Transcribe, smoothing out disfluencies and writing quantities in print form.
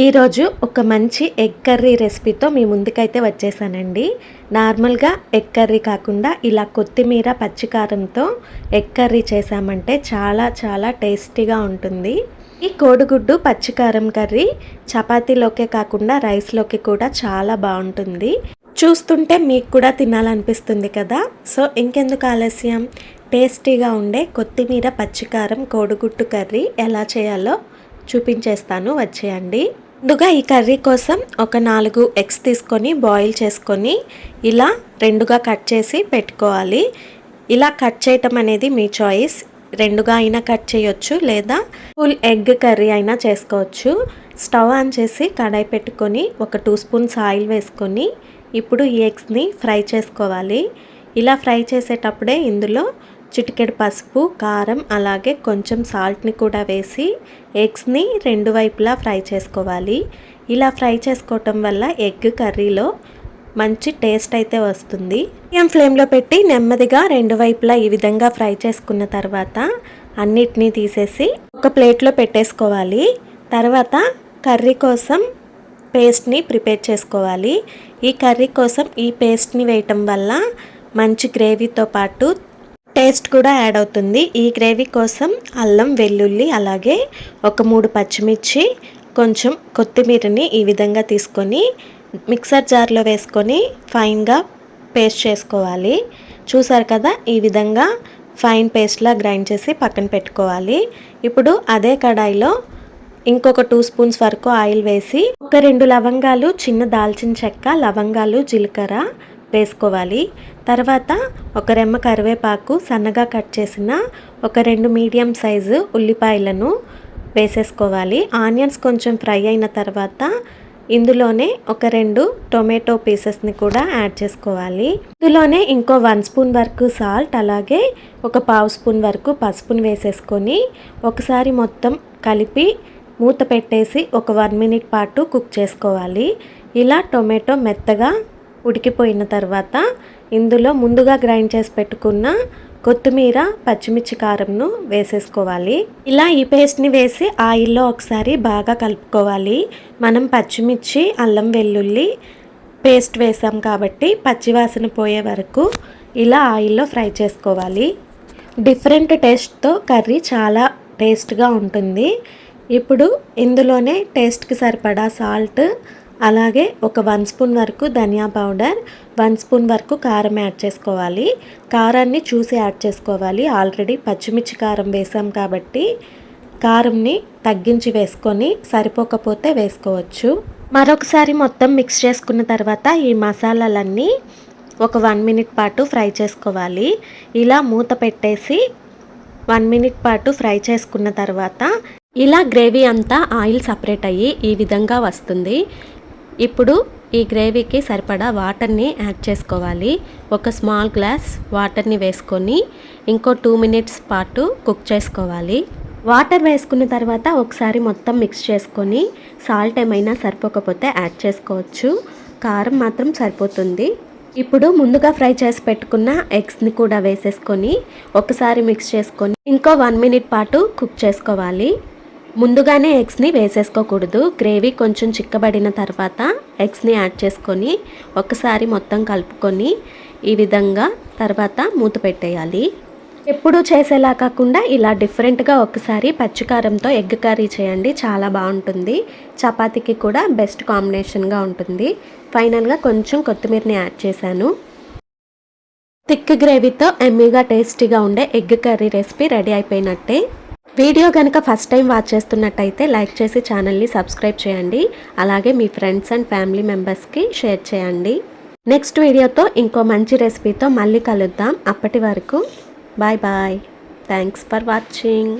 ఈరోజు ఒక మంచి ఎగ్ కర్రీ రెసిపీతో మీ ముందుకైతే వచ్చేసానండి. నార్మల్గా ఎగ్ కర్రీ కాకుండా ఇలా కొత్తిమీర పచ్చికారంతో ఎగ్ కర్రీ చేసామంటే చాలా టేస్టీగా ఉంటుంది. ఈ కోడిగుడ్డు పచ్చికారం కర్రీ చపాతీలోకే కాకుండా రైస్లోకి కూడా చాలా బాగుంటుంది. చూస్తుంటే మీకు కూడా తినాలనిపిస్తుంది కదా. సో ఇంకెందుకు ఆలస్యం, టేస్టీగా ఉండే కొత్తిమీర పచ్చికారం కోడిగుడ్డు కర్రీ ఎలా చేయాలో చూపించేస్తాను, వచ్చేయండి. ముందుగా ఈ కర్రీ కోసం ఒక 4 ఎగ్స్ తీసుకొని బాయిల్ చేసుకొని ఇలా 2గా కట్ చేసి పెట్టుకోవాలి. ఇలా కట్ చేయటం అనేది మీ చాయిస్, 2గా అయినా కట్ చేయొచ్చు లేదా ఫుల్ ఎగ్ కర్రీ అయినా చేసుకోవచ్చు. స్టవ్ ఆన్ చేసి కడాయి పెట్టుకొని ఒక 2 స్పూన్స్ ఆయిల్ వేసుకొని ఇప్పుడు ఈ ఎగ్స్ని ఫ్రై చేసుకోవాలి. ఇలా ఫ్రై చేసేటప్పుడే ఇందులో చిటికెడు పసుపు, కారం అలాగే కొంచెం సాల్ట్ని కూడా వేసి ఎగ్స్ని 2 వైపులా ఫ్రై చేసుకోవాలి. ఇలా ఫ్రై చేసుకోవటం వల్ల ఎగ్ కర్రీలో మంచి టేస్ట్ అయితే వస్తుంది. మీడియం ఫ్లేమ్లో పెట్టి నెమ్మదిగా 2 వైపులా ఈ విధంగా ఫ్రై చేసుకున్న తర్వాత అన్నిటినీ తీసేసి ఒక ప్లేట్లో పెట్టేసుకోవాలి. తర్వాత కర్రీ కోసం పేస్ట్ని ప్రిపేర్ చేసుకోవాలి. ఈ కర్రీ కోసం ఈ పేస్ట్ని వేయటం వల్ల మంచి గ్రేవీతో పాటు టేస్ట్ కూడా యాడ్ అవుతుంది. ఈ గ్రేవీ కోసం అల్లం, వెల్లుల్లి అలాగే ఒక 3 పచ్చిమిర్చి, కొంచెం కొత్తిమీరని ఈ విధంగా తీసుకొని మిక్సర్ జార్లో వేసుకొని ఫైన్గా పేస్ట్ చేసుకోవాలి. చూసారు కదా, ఈ విధంగా ఫైన్ పేస్ట్లా గ్రైండ్ చేసి పక్కన పెట్టుకోవాలి. ఇప్పుడు అదే కడాయిలో ఇంకొక 2 స్పూన్స్ వరకు ఆయిల్ వేసి ఒక 2 లవంగాలు, చిన్న దాల్చిన చెక్క, లవంగాలు, జీలకర్ర వేసుకోవాలి. తర్వాత ఒక రెమ్మ కరివేపాకు, సన్నగా కట్ చేసిన ఒక 2 మీడియం సైజు ఉల్లిపాయలను వేసేసుకోవాలి. ఆనియన్స్ కొంచెం ఫ్రై అయిన తర్వాత ఇందులోనే ఒక 2 టొమాటో పీసెస్ని కూడా యాడ్ చేసుకోవాలి. ఇందులోనే ఇంకో 1 స్పూన్ వరకు సాల్ట్ అలాగే ఒక 1/2 స్పూన్ వరకు పసుపుని వేసేసుకొని ఒకసారి మొత్తం కలిపి మూత పెట్టేసి ఒక 1 మినిట్ పాటు కుక్ చేసుకోవాలి. ఇలా టొమాటో మెత్తగా ఉడికిపోయిన తర్వాత ఇందులో ముందుగా గ్రైండ్ చేసి పెట్టుకున్న కొత్తిమీర, పచ్చిమిర్చి, కారంను వేసేసుకోవాలి. ఇలా ఈ పేస్ట్ని వేసి ఆయిల్లో ఒకసారి బాగా కలుపుకోవాలి. మనం పచ్చిమిర్చి, అల్లం, వెల్లుల్లి పేస్ట్ వేసాం కాబట్టి పచ్చివాసన పోయే వరకు ఇలా ఆయిల్లో ఫ్రై చేసుకోవాలి. డిఫరెంట్ టేస్ట్తో కర్రీ చాలా టేస్ట్గా ఉంటుంది. ఇప్పుడు ఇందులోనే టేస్ట్కి సరిపడా సాల్ట్ అలాగే ఒక 1 స్పూన్ వరకు ధనియా పౌడర్, 1 స్పూన్ వరకు కారం యాడ్ చేసుకోవాలి. కారాన్ని చూసి యాడ్ చేసుకోవాలి. ఆల్రెడీ పచ్చిమిర్చి కారం వేసాం కాబట్టి కారంని తగ్గించి వేసుకొని సరిపోకపోతే వేసుకోవచ్చు. మరొకసారి మొత్తం మిక్స్ చేసుకున్న తర్వాత ఈ మసాలాలన్నీ ఒక 1 మినిట్ పాటు ఫ్రై చేసుకోవాలి. ఇలా మూత పెట్టేసి 1 మినిట్ పాటు ఫ్రై చేసుకున్న తర్వాత ఇలా గ్రేవీ అంతా ఆయిల్ సపరేట్ అయ్యి ఈ విధంగా వస్తుంది. ఇప్పుడు ఈ గ్రేవీకి సరిపడా వాటర్ని యాడ్ చేసుకోవాలి. ఒక స్మాల్ గ్లాస్ వాటర్ని వేసుకొని ఇంకో 2 మినిట్స్ పాటు కుక్ చేసుకోవాలి. వాటర్ వేసుకున్న తర్వాత ఒకసారి మొత్తం మిక్స్ చేసుకొని సాల్ట్ ఏమైనా సరిపోకపోతే యాడ్ చేసుకోవచ్చు. కారం మాత్రం సరిపోతుంది. ఇప్పుడు ముందుగా ఫ్రై చేసి పెట్టుకున్న ఎగ్స్ని కూడా వేసేసుకొని ఒకసారి మిక్స్ చేసుకొని ఇంకో 1 మినిట్ పాటు కుక్ చేసుకోవాలి. ముందుగానే ఎగ్స్ని వేసేసుకోకూడదు. గ్రేవీ కొంచెం చిక్కబడిన తర్వాత ఎగ్స్ని యాడ్ చేసుకొని ఒకసారి మొత్తం కలుపుకొని ఈ విధంగా తర్వాత మూత పెట్టేయాలి. ఎప్పుడు చేసేలా కాకుండా ఇలా డిఫరెంట్గా ఒకసారి పచ్చికారంతో ఎగ్ కర్రీ చేయండి, చాలా బాగుంటుంది. చపాతీకి కూడా బెస్ట్ కాంబినేషన్గా ఉంటుంది. ఫైనల్గా కొంచెం కొత్తిమీరని యాడ్ చేశాను. థిక్ గ్రేవీతో ఎమ్మీగా టేస్టీగా ఉండే ఎగ్ కర్రీ రెసిపీ రెడీ అయిపోయినట్టే. వీడియో కనుక ఫస్ట్ టైం వాచ్ చేస్తున్నట్టయితే లైక్ చేసి ఛానల్ని సబ్స్క్రైబ్ చేయండి. అలాగే మీ ఫ్రెండ్స్ అండ్ ఫ్యామిలీ మెంబర్స్కి షేర్ చేయండి. నెక్స్ట్ వీడియోతో ఇంకో మంచి రెసిపీతో మళ్ళీ కలుద్దాం. అప్పటి వరకు bye bye. Thanks for watching.